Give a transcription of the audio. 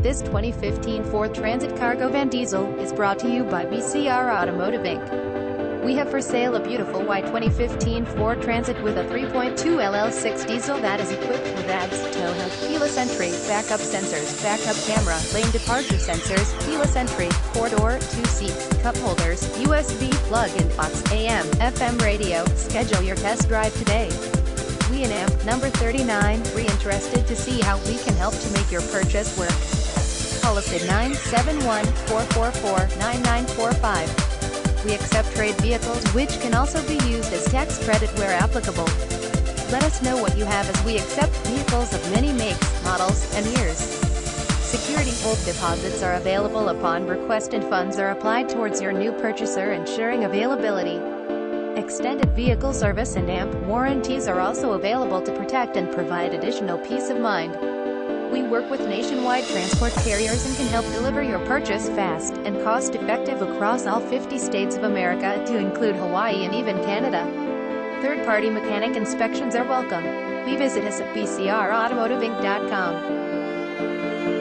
This 2015 Ford Transit Cargo Van Diesel is brought to you by BCR Automotive Inc. We have for sale a beautiful white 2015 Ford Transit with a 3.2 LL6 diesel that is equipped with ABS, tow hook, keyless entry, backup sensors, backup camera, lane departure sensors, keyless entry, 4-door, 2-seat, cup holders, USB plug-in box, AM, FM radio. Schedule your test drive today. We in AMP number 39, interested to see how we can help to make your purchase work. Call us at 971-444-9945. We accept trade vehicles which can also be used as tax credit where applicable. Let us know what you have as we accept vehicles of many makes, models, and years. Security hold deposits are available upon request and funds are applied towards your new purchaser ensuring availability. Extended vehicle service and AMP warranties are also available to protect and provide additional peace of mind. We work with nationwide transport carriers and can help deliver your purchase fast and cost-effective across all 50 states of America to include Hawaii and even Canada. Third-party mechanic inspections are welcome. Visit us at bcrautomotiveinc.com.